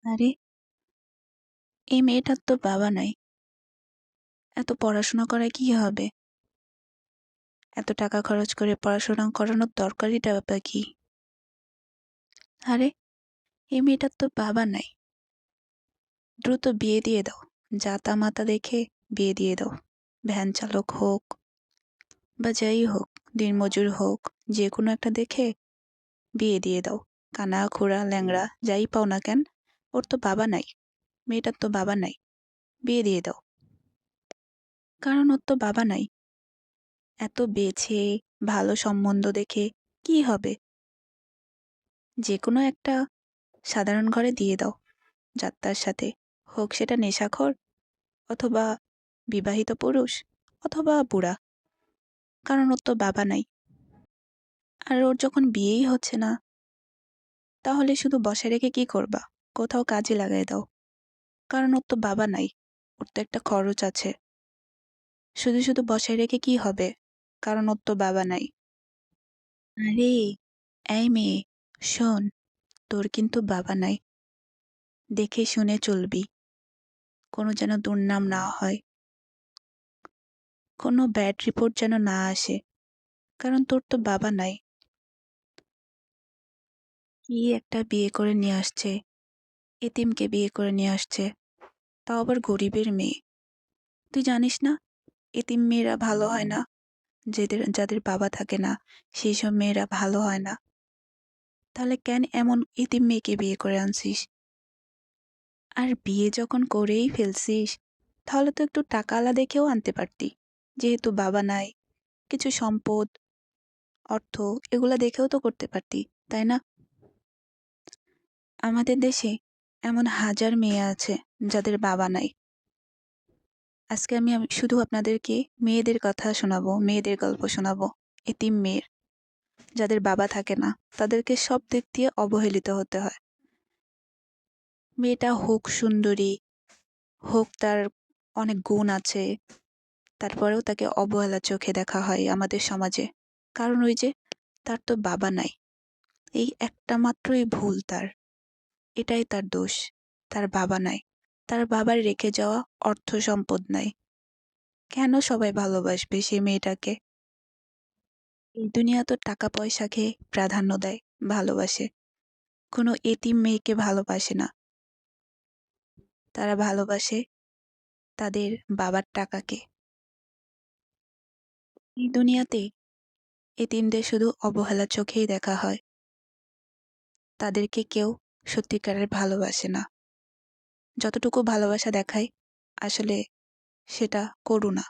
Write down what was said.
আরে, এই মেয়েটার তো বাবা নাই। এত পড়াশোনা করায় কি হবে? এত টাকা খরচ করে পড়াশোনা করানোর দরকারিটা বা কি? আরে, এই মেয়েটার তো বাবা নাই। দ্রুত বিয়ে দিয়ে দাও। জাতা মাতা দেখে বিয়ে দিয়ে দাও। ভ্যান চালক হোক বা যাই হোক, দিনমজুর হোক, যে কোনো একটা দেখে বিয়ে দিয়ে দাও। কানা খোড়া ল্যাংড়া যাই পাও না কেন, ওর তো বাবা নাই। মেয়েটার তো বাবা নাই, বিয়ে দিয়ে দাও। কারণ ওর তো বাবা নাই। এত বেছে ভালো সম্বন্ধ দেখে কি হবে? যে কোনো একটা সাধারণ ঘরে দিয়ে দাও যাত্রার সাথে, হোক সেটা নেশাখোর অথবা বিবাহিত পুরুষ অথবা বুড়া। কারণ ওর তো বাবা নাই। আর ওর যখন বিয়েই হচ্ছে না, তাহলে শুধু বসায় রেখে কি করবা? কোথাও কাজে লাগাই দাও। কারণ ওর তো বাবা নাই। ওর তো একটা খরচ আছে। শুধু শুধু বসায় রেখে কি হবে? কারণ ওর তো বাবা নাই। আরে, এই মেয়ে, শোন, তোর কিন্তু বাবা নাই। দেখে শুনে চলবি। কোনো যেন দুর্নাম না হয়, কোনো ব্যাড রিপোর্ট যেন না আসে। কারণ তোর তো বাবা নাই। কি একটা বিয়ে করে নিয়ে আসছে, এতিমকে বিয়ে করে নিয়ে আসছে, তাও আবার গরিবের মেয়ে। তুই জানিস না, এতিম মেয়েরা ভালো হয় না। যাদের বাবা থাকে না, সেই সব মেয়েরা ভালো হয় না। তাহলে কেন এমন এতিম মেয়েকে বিয়ে করে আনছিস? আর বিয়ে যখন করেই ফেলছিস, তাহলে তো একটু টাকাওয়ালা দেখেও আনতে পারতি। যেহেতু বাবা নাই, কিছু সম্পদ, অর্থ, এগুলা দেখেও তো করতে পারতি, তাই না? আমাদের দেশে এমন হাজার মেয়ে আছে যাদের বাবা নাই। আজকে আমি শুধু আপনাদেরকে মেয়েদের কথা শোনাবো, মেয়েদের গল্প শোনাবো। এতিম মেয়ের, যাদের বাবা থাকে না, তাদেরকে সব দিক দিয়ে অবহেলিত হতে হয়। মেয়েটা হোক সুন্দরী, হোক তার অনেক গুণ আছে, তারপরেও তাকে অবহেলা চোখে দেখা হয় আমাদের সমাজে। কারণ ওই যে, তার তো বাবা নাই। এই একটা মাত্রই ভুল তার। এটাই তার দোষ। তার বাবা নাই। তার বাবার রেখে যাওয়া অর্থ সম্পদ নাই। কেন সবাই ভালোবাসবে সেই মেয়েটাকে? এই দুনিয়া তো টাকা পয়সাকে প্রাধান্য দেয়, ভালোবাসে। কোনো এতিম মেয়েকে ভালোবাসে না। তারা ভালোবাসে তাদের বাবার টাকাকে। এই দুনিয়াতে এতিমদের শুধু অবহেলা চোখেই দেখা হয়। তাদেরকে কেউ সত্যিকারের ভালোবাসে না। যতটুকু ভালোবাসা দেখায়, আসলে সেটা করুণা।